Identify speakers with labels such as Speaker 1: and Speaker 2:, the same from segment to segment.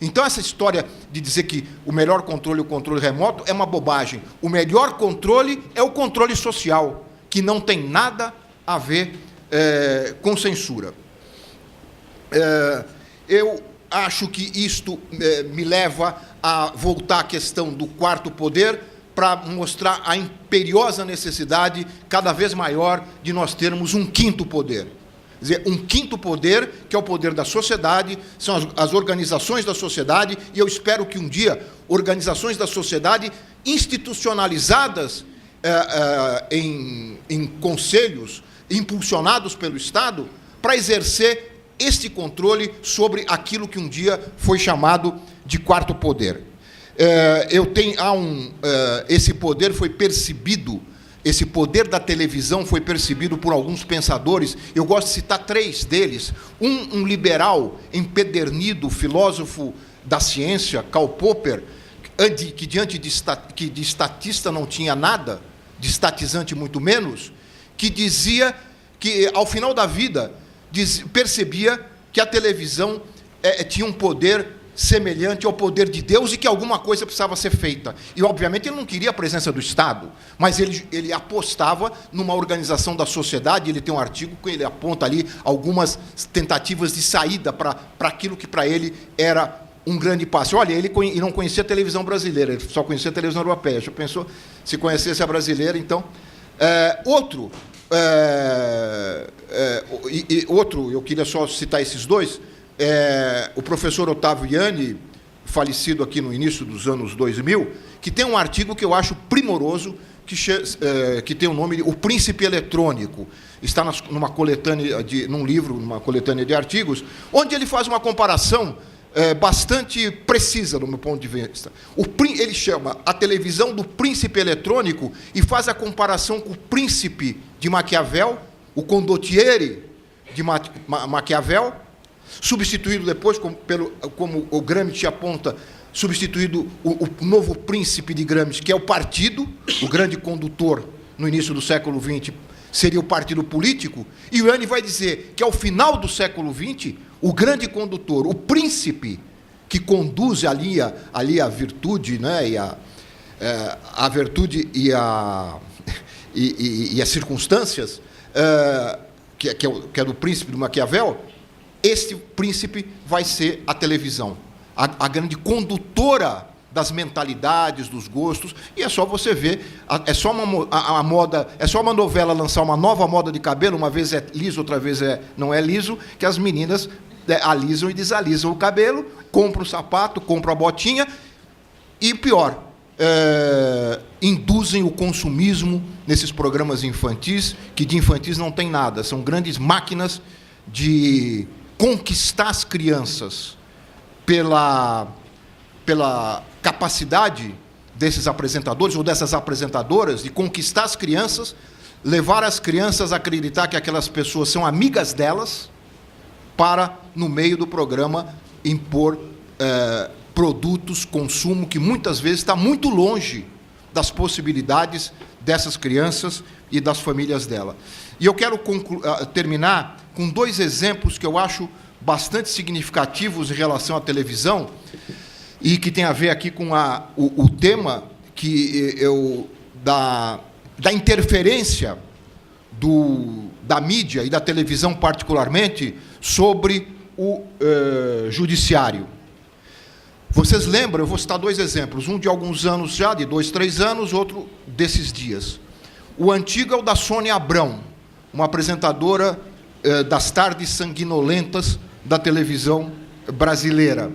Speaker 1: Então, essa história de dizer que o melhor controle é o controle remoto é uma bobagem. O melhor controle é o controle social, que não tem nada a ver com censura. Eu acho que isto me leva a voltar à questão do quarto poder, para mostrar a imperiosa necessidade cada vez maior de nós termos um quinto poder. Quer dizer, um quinto poder, que é o poder da sociedade, são as organizações da sociedade, e eu espero que um dia organizações da sociedade institucionalizadas em conselhos, impulsionados pelo Estado, para exercer este controle sobre aquilo que um dia foi chamado de quarto poder. Esse poder foi percebido, esse poder da televisão foi percebido por alguns pensadores. Eu gosto de citar três deles. Um liberal empedernido, filósofo da ciência, Karl Popper, que diante de estatista não tinha nada, de estatizante muito menos, que dizia que, ao final da vida, percebia que a televisão tinha um poder semelhante ao poder de Deus e que alguma coisa precisava ser feita. E, obviamente, ele não queria a presença do Estado, mas ele apostava numa organização da sociedade. Ele tem um artigo que ele aponta ali algumas tentativas de saída para aquilo que, para ele, era um grande passo. Olha, ele não conhecia a televisão brasileira, ele só conhecia a televisão europeia. Já pensou, se conhecesse a brasileira, então... Outro, eu queria só citar esses dois. O professor Otávio Ianni, falecido aqui no início dos anos 2000, que tem um artigo que eu acho primoroso, que tem o nome de O Príncipe Eletrônico. Está numa coletânea num livro, numa coletânea de artigos, onde ele faz uma comparação bastante precisa, do meu ponto de vista. Ele chama a televisão do príncipe eletrônico e faz a comparação com o príncipe de Maquiavel, o condottiere de Maquiavel, substituído depois, como o Gramsci aponta, substituído o novo príncipe de Gramsci, que é o partido, o grande condutor no início do século XX, seria o partido político, e o Ianni vai dizer que, ao final do século XX, o grande condutor, o príncipe que conduz ali a virtude, né, a virtude e as circunstâncias, que é do príncipe do Maquiavel, este príncipe vai ser a televisão, a grande condutora das mentalidades, dos gostos, e é só você ver, é só uma novela lançar uma nova moda de cabelo, uma vez é liso, outra vez não é liso, que as meninas alisam e desalisam o cabelo, compram o sapato, compram a botinha, e pior, induzem o consumismo nesses programas infantis, que de infantis não tem nada, são grandes máquinas de conquistar as crianças pela capacidade desses apresentadores ou dessas apresentadoras de conquistar as crianças, levar as crianças a acreditar que aquelas pessoas são amigas delas, para, no meio do programa, impor produtos, consumo, que muitas vezes está muito longe das possibilidades dessas crianças e das famílias dela. E eu quero terminar com dois exemplos que eu acho bastante significativos em relação à televisão e que tem a ver aqui com o tema da interferência da mídia e da televisão particularmente sobre o judiciário. Vocês lembram, eu vou citar dois exemplos, um de alguns anos já, de 2, 3 anos, outro desses dias. O antigo é o da Sônia Abrão, uma apresentadora das tardes sanguinolentas da televisão brasileira.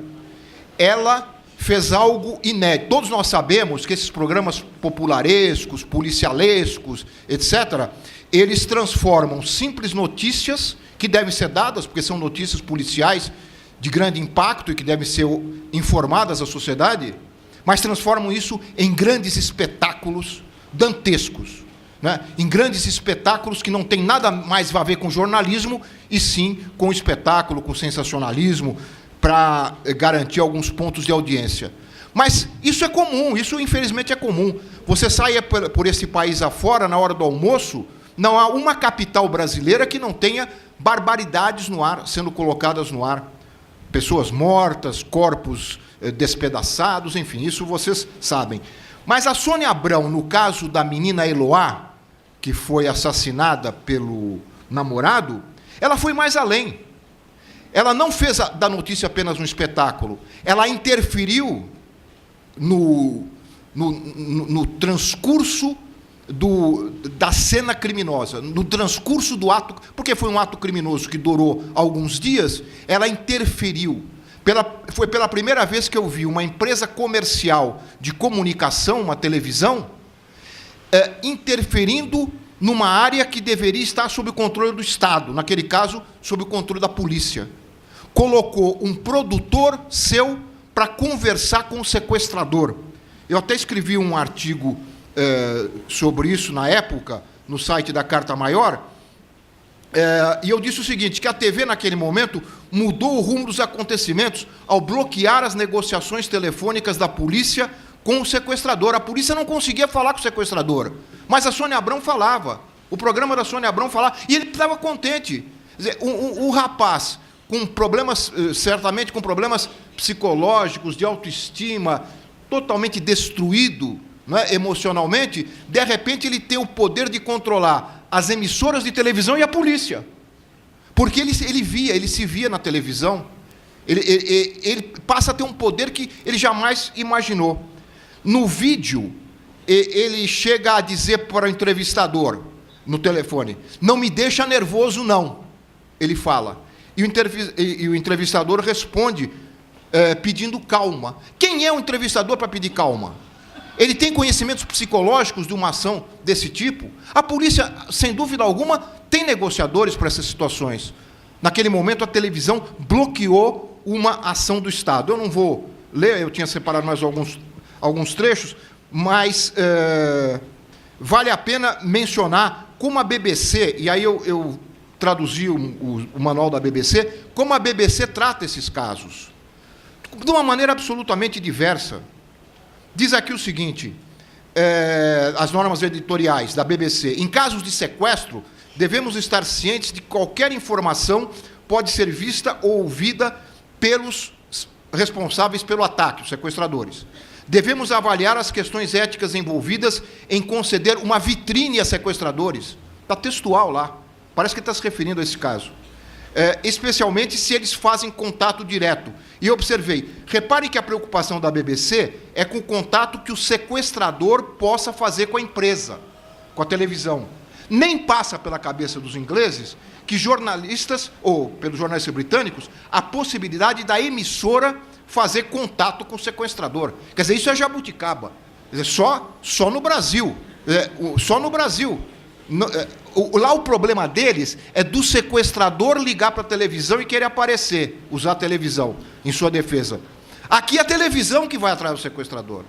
Speaker 1: Ela fez algo inédito. Todos nós sabemos que esses programas popularescos, policialescos, etc., eles transformam simples notícias, que devem ser dadas, porque são notícias policiais de grande impacto e que devem ser informadas à sociedade, mas transformam isso em grandes espetáculos dantescos, né? Em grandes espetáculos que não têm nada mais a ver com jornalismo, e sim com espetáculo, com sensacionalismo, para garantir alguns pontos de audiência. Mas isso é comum, isso infelizmente é comum. Você sai por esse país afora, na hora do almoço, não há uma capital brasileira que não tenha barbaridades no ar, sendo colocadas no ar. pessoas mortas, corpos despedaçados, enfim, isso vocês sabem. Mas a Sônia Abrão, no caso da menina Eloá, que foi assassinada pelo namorado, ela foi mais além. Ela não fez da notícia apenas um espetáculo, ela interferiu no transcurso da cena criminosa, no transcurso do ato, porque foi um ato criminoso que durou alguns dias, ela interferiu. Foi pela primeira vez que eu vi uma empresa comercial de comunicação, uma televisão, interferindo numa área que deveria estar sob o controle do Estado, naquele caso, sob o controle da polícia. Colocou um produtor seu para conversar com o sequestrador. Eu até escrevi um artigo sobre isso na época, no site da Carta Maior, e eu disse o seguinte, que a TV, naquele momento, mudou o rumo dos acontecimentos ao bloquear as negociações telefônicas da polícia com o sequestrador. A polícia não conseguia falar com o sequestrador, mas a Sônia Abrão falava. O programa da Sônia Abrão falava, e ele estava contente. Quer dizer, o rapaz, com problemas, certamente com problemas psicológicos, de autoestima, totalmente destruído, não é, emocionalmente, de repente ele tem o poder de controlar as emissoras de televisão e a polícia. Porque ele se via na televisão, ele passa a ter um poder que ele jamais imaginou. No vídeo, ele chega a dizer para o entrevistador, no telefone, não me deixa nervoso, não. Ele fala. E o entrevistador responde, pedindo calma. Quem é o entrevistador para pedir calma? Ele tem conhecimentos psicológicos de uma ação desse tipo? A polícia, sem dúvida alguma, tem negociadores para essas situações. Naquele momento, a televisão bloqueou uma ação do Estado. Eu não vou ler, eu tinha separado mais alguns trechos, mas vale a pena mencionar como a BBC, e aí eu traduzi o manual da BBC, como a BBC trata esses casos, de uma maneira absolutamente diversa. Diz aqui o seguinte, as normas editoriais da BBC, em casos de sequestro, devemos estar cientes de que qualquer informação pode ser vista ou ouvida pelos responsáveis pelo ataque, os sequestradores. Devemos avaliar as questões éticas envolvidas em conceder uma vitrine a sequestradores. Está textual lá, parece que está se referindo a esse caso. Especialmente se eles fazem contato direto. E eu observei, repare que a preocupação da BBC é com o contato que o sequestrador possa fazer com a empresa, com a televisão. Nem passa pela cabeça dos ingleses que jornalistas, ou pelos jornalistas britânicos, a possibilidade da emissora fazer contato com o sequestrador. Quer dizer, isso é jabuticaba. Quer dizer, só no Brasil. Só no Brasil. Lá o problema deles é do sequestrador ligar para a televisão e querer aparecer, usar a televisão em sua defesa. Aqui é a televisão que vai atrás do sequestrador.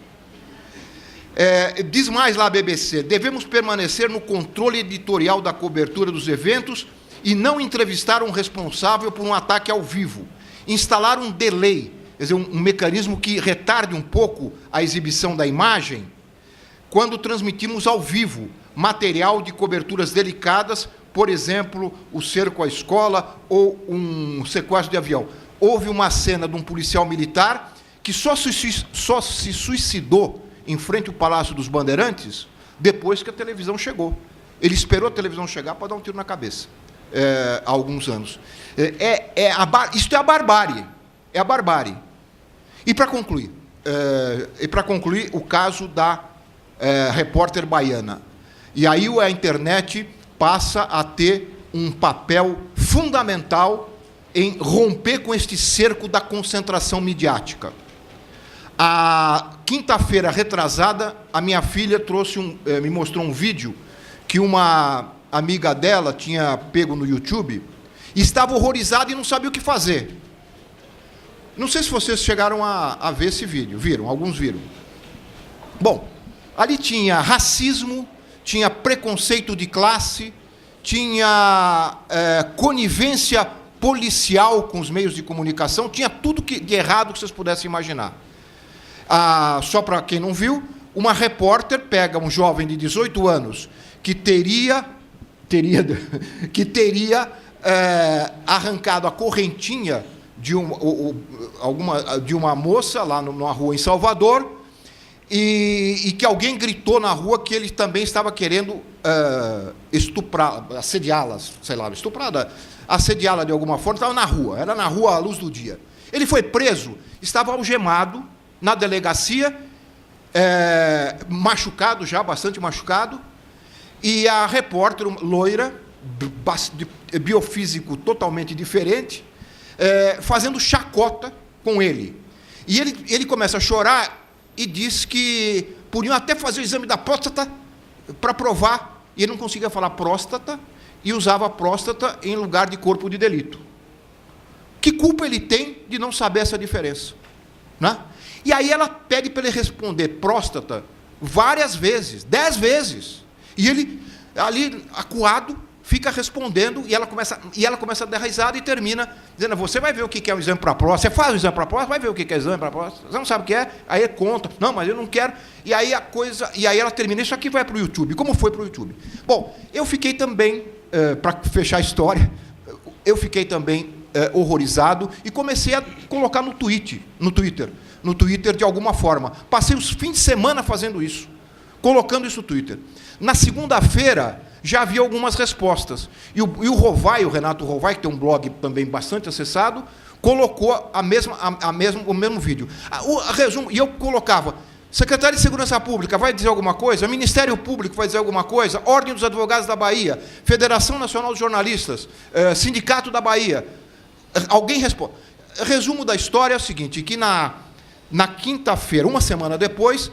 Speaker 1: Diz mais lá a BBC, devemos permanecer no controle editorial da cobertura dos eventos e não entrevistar um responsável por um ataque ao vivo. Instalar um delay, quer dizer, um mecanismo que retarde um pouco a exibição da imagem, quando transmitimos ao vivo material de coberturas delicadas, por exemplo, o cerco à escola ou um sequestro de avião. Houve uma cena de um policial militar que só se suicidou em frente ao Palácio dos Bandeirantes depois que a televisão chegou. Ele esperou a televisão chegar para dar um tiro na cabeça, há alguns anos. Isto é a barbárie. É a barbárie. E para concluir, o caso da repórter baiana. E aí a internet passa a ter um papel fundamental em romper com este cerco da concentração midiática. A quinta-feira retrasada, a minha filha me mostrou um vídeo que uma amiga dela tinha pego no YouTube e estava horrorizada e não sabia o que fazer. Não sei se vocês chegaram a ver esse vídeo. Viram? Alguns viram. Bom, ali tinha racismo, tinha preconceito de classe, tinha conivência policial com os meios de comunicação, tinha tudo de errado que vocês pudessem imaginar. Só para quem não viu, uma repórter pega um jovem de 18 anos que teria arrancado a correntinha de uma moça lá numa rua em Salvador, e que alguém gritou na rua que ele também estava querendo estuprar, assediá-la, sei lá, assediá-la de alguma forma. Estava na rua, era na rua à luz do dia. Ele foi preso, estava algemado na delegacia, machucado já, bastante machucado, e a repórter loira, de biofísico totalmente diferente, fazendo chacota com ele. E ele começa a chorar e diz que podiam até fazer o exame da próstata para provar, e ele não conseguia falar próstata, e usava próstata em lugar de corpo de delito. Que culpa ele tem de não saber essa diferença? Né? E aí ela pede para ele responder próstata várias vezes, 10 vezes. E ele, ali, acuado, fica respondendo, e ela começa a dar risada e termina dizendo: você vai ver o que é um exame para próstata, você faz o exame para próstata, vai ver o que é exame para próstata, você não sabe o que é, aí ele conta, não, mas eu não quero, e aí ela termina, isso aqui vai para o YouTube. Como foi para o YouTube? Bom, eu fiquei também, para fechar a história, eu fiquei também horrorizado, e comecei a colocar no Twitter, de alguma forma. Passei os fins de semana fazendo isso, colocando isso no Twitter. Na segunda-feira, já havia algumas respostas. E o Renato Rovai, que tem um blog também bastante acessado, colocou o mesmo vídeo. Resumo, e eu colocava: Secretaria de Segurança Pública vai dizer alguma coisa? Ministério Público vai dizer alguma coisa? Ordem dos Advogados da Bahia, Federação Nacional dos Jornalistas, Sindicato da Bahia. Alguém responde. Resumo da história é o seguinte, que na quinta-feira, uma semana depois,